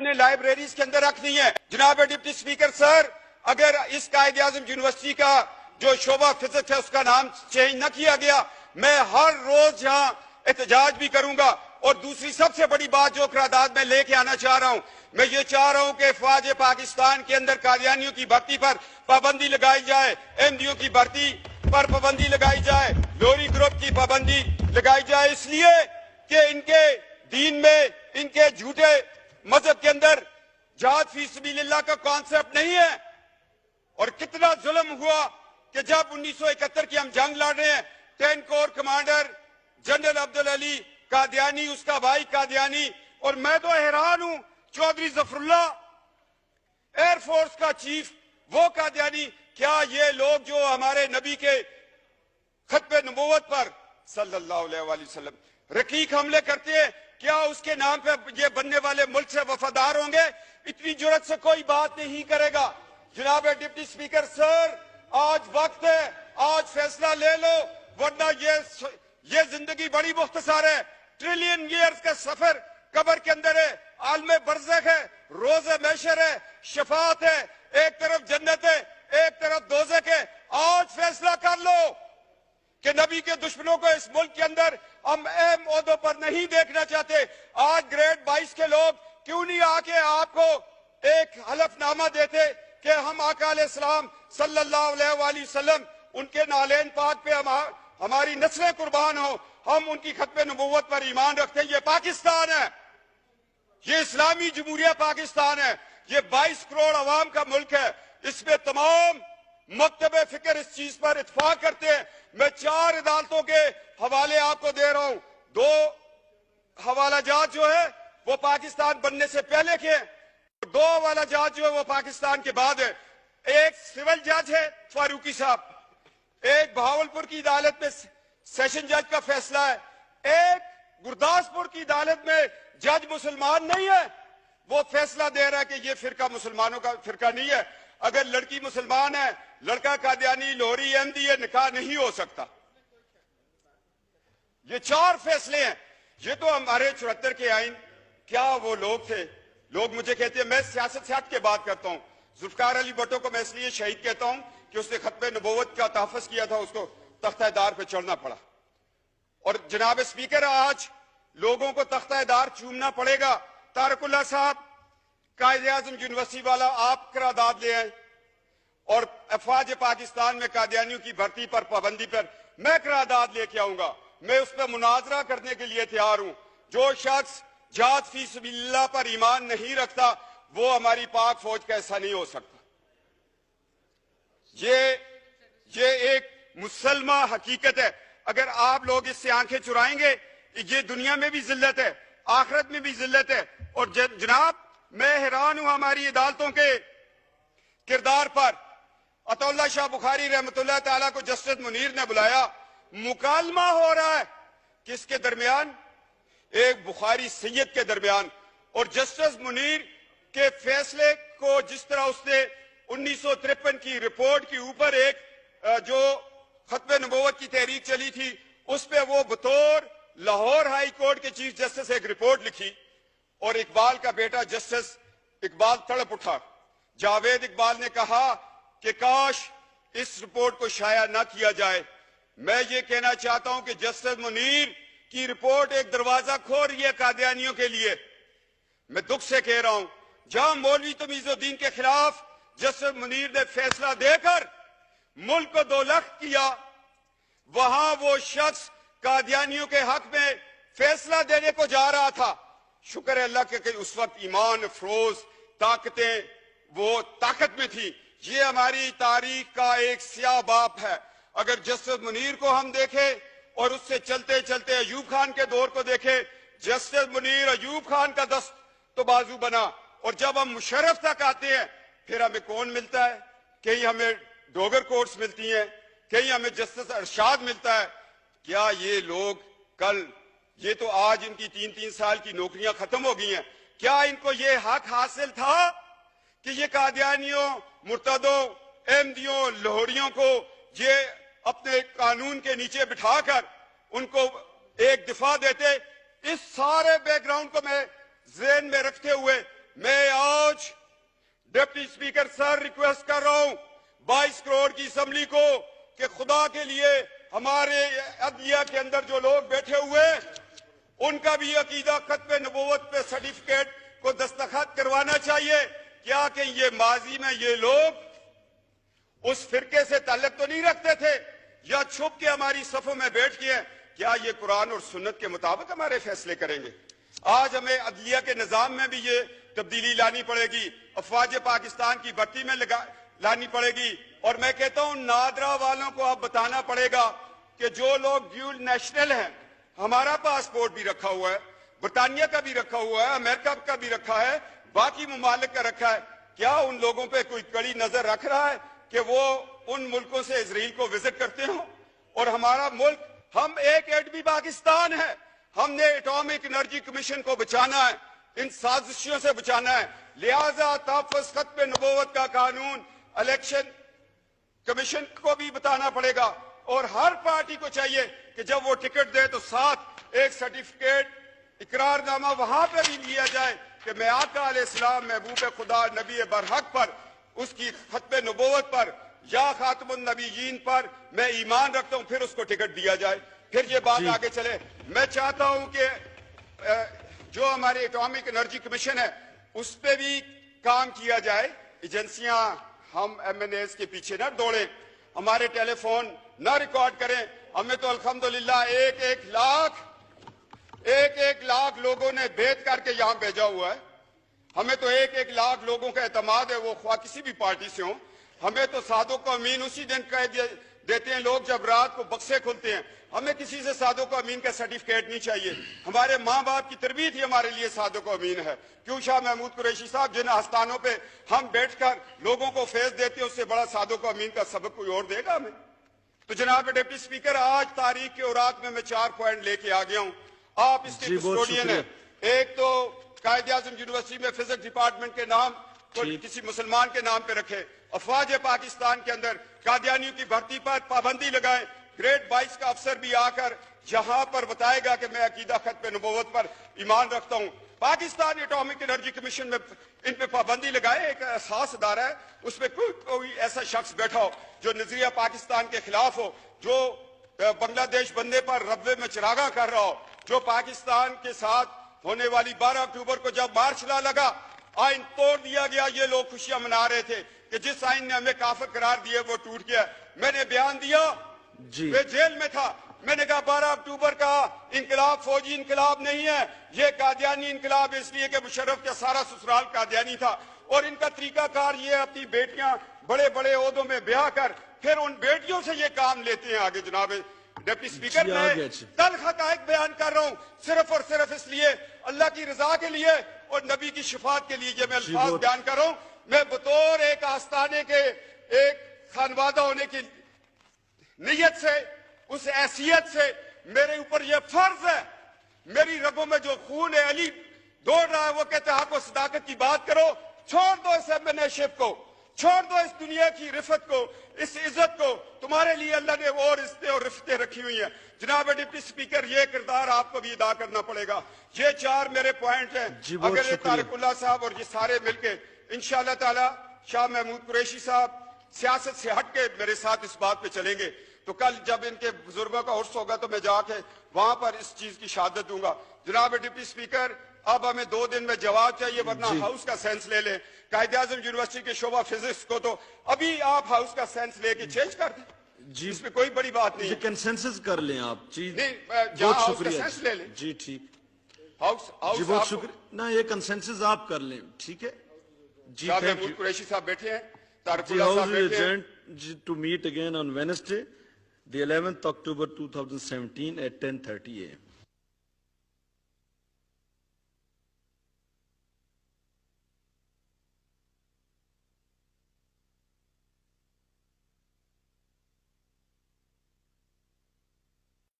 نے لائبریریز کے اندر رکھنی ہے۔ جناب ڈپٹی سپیکر سر، اگر اس قائد اعظم یونیورسٹی کا جو شعبہ فزکس ہے اس کا نام چینج نہ کیا گیا، میں ہر روز یہاں احتجاج بھی کروں گا۔ اور دوسری سب سے بڑی بات جو قرارداد میں لے کے آنا چاہ رہا ہوں، میں یہ چاہ رہا ہوں کہ افواج پاکستان کے اندر قادیانیوں کی بھرتی پر پابندی لگائی جائے، احمدیوں کی بھرتی پر پابندی لگائی جائے، لوری گروپ کی پابندی لگائی جائے، اس لیے کہ ان کے دین میں، ان کے جھوٹے مذہب کے اندر جہاد فی سبیل اللہ کا کانسیپٹ نہیں ہے۔ اور کتنا ظلم ہوا کہ جب 1971 کی ہم جنگ لڑ رہے ہیں، 10 corps commander general Abdul Ali Qadiani, اس کا بھائی قادیانی، اور میں تو حیران ہوں، Chaudhry Zafarullah air force کا چیف، وہ قادیانی۔ کیا یہ لوگ جو ہمارے نبی کے ختم نبوت پر صلی اللہ علیہ وآلہ وسلم رقیق حملے کرتے ہیں، کیا اس کے نام پہ یہ بننے والے ملک سے وفادار ہوں گے؟ اتنی جرات سے کوئی بات نہیں کرے گا۔ جناب ڈپٹی سپیکر سر، آج وقت ہے، آج فیصلہ لے لو، ورنہ یہ زندگی بڑی مختصر ہے۔ ٹریلین ایئرز کا سفر قبر کے اندر ہے، عالم برزخ ہے، روز محشر ہے، شفاعت ہے، ایک طرف جنت ہے، ایک طرف دوزخ ہے۔ آج فیصلہ کر لو کہ نبی کے دشمنوں کو اس ملک کے اندر ہم اہم عہدوں پر نہیں دیکھنا چاہتے۔ آج گریڈ 22 کے لوگ کیوں نہیں آ کے آپ کو ایک حلف نامہ دیتے کہ ہم آقا علیہ السلام صلی اللہ علیہ وآلہ وسلم، ان کے نالین پاک پہ ہماری نسلیں قربان ہوں، ہم ان کی ختم نبوت پر ایمان رکھتے ہیں۔ یہ پاکستان ہے، یہ اسلامی جمہوریہ پاکستان ہے، یہ 22 کروڑ عوام کا ملک ہے۔ اس میں تمام مکتب فکر اس چیز پر اتفاق کرتے ہیں۔ میں 4 عدالتوں کے حوالے آپ کو دے رہا ہوں۔ 2 حوالہ جات جو ہے وہ پاکستان بننے سے پہلے کے ہیں، 2 حوالہ جات جو ہے وہ پاکستان کے بعد ہے۔ ایک سول جج ہے فاروقی صاحب، ایک بہاولپور کی عدالت میں سیشن جج کا فیصلہ ہے، ایک گرداسپور کی عدالت میں جج مسلمان نہیں ہے، وہ فیصلہ دے رہا ہے کہ یہ فرقہ مسلمانوں کا فرقہ نہیں ہے۔ اگر لڑکی مسلمان ہے، لڑکا قادیانی، لوہری، احمدی، یہ نکاح نہیں ہو سکتا۔ یہ 4 فیصلے ہیں۔ یہ تو ہمارے 74 کے آئین، کیا وہ لوگ تھے؟ لوگ مجھے کہتے ہیں، میں سیاست سے ہٹ کے بات کرتا ہوں، ذوالفقار علی بھٹو کو میں اس لیے شہید کہتا ہوں کہ اس نے ختم نبوت کا تحفظ کیا تھا، اس کو تختہ دار پہ چڑھنا پڑا۔ اور جناب اسپیکر، آج لوگوں کو تختہ دار چومنا پڑے گا۔ طارق اللہ صاحب، قائد اعظم یونیورسٹی والا، آپ قرارداد لے آئیں، اور افواج پاکستان میں قادیانیوں کی بھرتی پر پابندی پر میں قرارداد لے کے آؤں گا۔ میں اس پہ مناظرہ کرنے کے لیے تیار ہوں۔ جو شخص جہاد فی سبیل اللہ پر ایمان نہیں رکھتا، وہ ہماری پاک فوج کا حصہ نہیں ہو سکتا۔ یہ ایک مسلمہ حقیقت ہے۔ اگر آپ لوگ اس سے آنکھیں چرائیں گے، یہ دنیا میں بھی ذلت ہے، آخرت میں بھی ذلت ہے۔ اور جناب، میں حیران ہوں ہماری عدالتوں کے کردار پر۔ عطا اللہ شاہ بخاری رحمۃ اللہ تعالیٰ کو جسٹس منیر نے بلایا، مکالمہ ہو رہا ہے کس کے درمیان؟ ایک بخاری سید کے درمیان۔ اور جسٹس منیر کے فیصلے کو جس طرح اس نے 1953 کی رپورٹ کے اوپر ایک جو ختم نبوت کی تحریک چلی تھی، اس پہ وہ بطور لاہور ہائی کورٹ کے چیف جسٹس ایک رپورٹ لکھی، اور اقبال کا بیٹا جسٹس اقبال تڑپ اٹھا۔ جاوید اقبال نے کہا کہ کاش اس رپورٹ کو شائع نہ کیا جائے۔ میں یہ کہنا چاہتا ہوں کہ جسٹس منیر کی رپورٹ ایک دروازہ کھول رہی ہے قادیانیوں کے لیے۔ میں دکھ سے کہہ رہا ہوں، جہاں مولوی تمیز الدین کے خلاف جسٹس منیر نے فیصلہ دے کر ملک کو 2 لخت کیا، وہاں وہ شخص قادیانیوں کے حق میں فیصلہ دینے کو جا رہا تھا۔ شکر ہے اللہ کہ اس وقت ایمان افروز طاقتیں وہ طاقت میں تھی۔ یہ ہماری تاریخ کا ایک سیاہ باب ہے۔ اگر جسٹس منیر کو ہم دیکھیں اور اس سے چلتے چلتے ایوب خان کے دور کو دیکھیں، جسٹس منیر ایوب خان کا دست تو بازو بنا، اور جب ہم مشرف تک آتے ہیں پھر ہمیں کون ملتا ہے؟ کہیں ہمیں ڈوگر کورٹس ملتی ہیں، کہیں ہمیں جسٹس ارشاد ملتا ہے۔ کیا یہ لوگ کل، یہ تو آج ان کی 3 سال کی نوکریاں ختم ہو گئی ہیں، کیا ان کو یہ حق حاصل تھا کہ یہ قادیانیوں، مرتدوں، احمدیوں، لاہوریوں کو یہ اپنے قانون کے نیچے بٹھا کر ان کو ایک دفاع دیتے؟ اس سارے بیک گراؤنڈ کو میں ذہن میں رکھتے ہوئے میں آج ڈپٹی اسپیکر سر ریکویسٹ کر رہا ہوں 22 کروڑ کی اسمبلی کو کہ خدا کے لیے ہمارے عدلیہ کے اندر جو لوگ بیٹھے ہوئے ان کا بھی عقیدہ ختم نبوت پہ سرٹیفکیٹ کو دستخط کروانا چاہیے. کیا کہ یہ ماضی میں یہ لوگ اس فرقے سے تعلق تو نہیں رکھتے تھے یا چھپ کے ہماری صفوں میں بیٹھ کے ہیں؟ کیا یہ قرآن اور سنت کے مطابق ہمارے فیصلے کریں گے؟ آج ہمیں عدلیہ کے نظام میں بھی یہ تبدیلی لانی پڑے گی, افواج پاکستان کی بھرتی میں لانی پڑے گی, اور میں کہتا ہوں نادرا والوں کو اب بتانا پڑے گا کہ جو لوگ ڈیول نیشنل ہیں, ہمارا پاسپورٹ بھی رکھا ہوا ہے, برطانیہ کا بھی رکھا ہوا ہے, امریکہ کا بھی رکھا ہے, باقی ممالک کا رکھا ہے, کیا ان لوگوں پہ کوئی کڑی نظر رکھ رہا ہے کہ وہ ان ملکوں سے اسرائیل کو وزٹ کرتے ہوں؟ اور ہمارا ملک, ہم ایک ایٹمی پاکستان ہے, ہم نے ایٹامک انرجی کمیشن کو بچانا ہے, ان سازشوں سے بچانا ہے, لہذا تحفظ ختم نبوت کا قانون الیکشن کمیشن کو بھی بتانا پڑے گا, اور ہر پارٹی کو چاہیے کہ جب وہ ٹکٹ دے تو ساتھ ایک سرٹیفکیٹ اقرار نامہ وہاں پہ بھی لیا جائے کہ میں آقا علیہ السلام محبوب خدا نبی برحق پر, اس کی ختم نبوت پر یا خاتم النبیین پر میں ایمان رکھتا ہوں, پھر اس کو ٹکٹ دیا جائے, پھر یہ بات آگے چلے. میں چاہتا ہوں کہ جو ہمارے ایٹامک انرجی کمیشن ہے اس پہ بھی کام کیا جائے. ایجنسیاں ہم ایم این ایز کے پیچھے نہ دوڑیں, ہمارے ٹیلی فون نہ ریکارڈ کریں. ہمیں تو الحمدللہ ایک لاکھ لوگوں نے بیعت کر کے یہاں بھیجا ہوا ہے. ہمیں تو ایک لاکھ لوگوں کا اعتماد ہے, وہ خواہ کسی بھی پارٹی سے ہوں. ہمیں تو صادق و امین اسی دن کہہ دیتے ہیں لوگ جب رات کو بکسے کھلتے ہیں. ہمیں کسی سے صادق و امین کا سرٹیفکیٹ نہیں چاہیے. ہمارے ماں باپ کی تربیت ہی ہمارے لیے صادق و امین ہے. کیوں شاہ محمود قریشی صاحب, جن آستانوں پہ ہم بیٹھ کر لوگوں کو فیض دیتے ہیں, اس سے بڑا صادق و امین کا سبق کوئی اور دے گا ہمیں؟ تو جناب ڈپٹی اسپیکر, آج تاریخ کے اوراق میں 4 پوائنٹ لے کے آ گیا ہوں. آپ اس کے کسٹوڈین ہیں. ایک تو قائد اعظم یونیورسٹی میں فزکس ڈپارٹمنٹ کے نام کو کسی مسلمان کے نام پہ رکھے. افواج پاکستان کے اندر قادیانیوں کی بھرتی پر پابندی لگائیں. گریڈ 22 کا افسر بھی آ کر جہاں پر بتائے گا کہ میں عقیدہ ختم نبوت پر ایمان رکھتا ہوں. پاکستان ایٹامک انرجی کمیشن میں ان پہ پابندی لگائے. ایک احساس ادارہ ہے, اس میں کوئی ایسا شخص بیٹھا ہو جو نظریہ پاکستان کے خلاف ہو, جو بنگلہ دیش بندے پر ربوے میں چراغاں کر رہا ہو, جو پاکستان کے ساتھ ہونے والی 12 اکتوبر کو جب مارچ لا لگا, آئین توڑ دیا گیا, یہ لوگ خوشیاں منا رہے تھے کہ جس آئین نے ہمیں کافر قرار دیا وہ ٹوٹ گیا. میں نے بیان دیا, میں جیل میں تھا, میں نے کہا 12 اکتوبر کا انقلاب فوجی انقلاب نہیں ہے, یہ قادیانی انقلاب اس لیے کہ مشرف کا سارا سسرال قادیانی تھا, اور ان کا طریقہ کار یہ اپنی بیٹیاں بڑے بڑے عہدوں میں بیاہ کر پھر ان بیٹیوں سے یہ کام لیتے ہیں آگے. جناب ڈپٹی اسپیکر, میں تلخ حقائق بیان کر رہا ہوں صرف اور صرف اس لیے, اللہ کی رضا کے لیے اور نبی کی شفاعت کے لیے یہ میں الفاظ بیان کر رہا ہوں. میں بطور ایک آستانے کے ایک خانوادہ ہونے کی نیت سے, اس حیثیت سے میرے اوپر یہ فرض ہے, میری رگوں میں جو خون علی دوڑ رہا ہے وہ کہتے ہیں آپ کو صداقت کی بات کرو, چھوڑ دو اس ایم این اے شپ کو, چھوڑ دو اس دنیا کی رفت کو, اس عزت کو. تمہارے لیے اللہ نے اور عزتیں اور رفتیں رکھی ہوئی ہیں. جناب ڈپٹی اسپیکر, یہ کردار آپ کو بھی ادا کرنا پڑے گا. یہ 4 میرے پوائنٹ ہیں. اگر یہ طارق اللہ صاحب اور یہ سارے مل کے انشاءاللہ تعالی شاہ محمود قریشی صاحب سیاست سے ہٹ کے میرے ساتھ اس بات پہ چلیں گے, تو کل جب ان کے بزرگوں کا عرس ہوگا تو میں جا کے وہاں پر اس چیز کی شہادت دوں گا. جناب ڈپٹی اسپیکر, اب ہمیں 2 دن میں جواب چاہیے, ورنہ ہاؤس کا سینس لے لیں. قائد اعظم یونیورسٹی کے شعبہ فزکس کو تو ابھی آپ ہاؤس کا سینس لے کے چینج کر دیں, اس میں کوئی بڑی بات نہیں ہے. کنسنسس کر لیں آپ. جی جہاں ہاؤس کا سینس لے لیں. جی ٹھیک, ہاؤس بہت شکریہ. نہ یہ کنسنسس آپ کر لیں, ٹھیک ہے جی. شاہ محمود قریشی صاحب بیٹھے ہیں, طارق اللہ صاحب بیٹھے ہیں. To meet again on Wednesday, the 11th October 2017 at 10:30 a.m.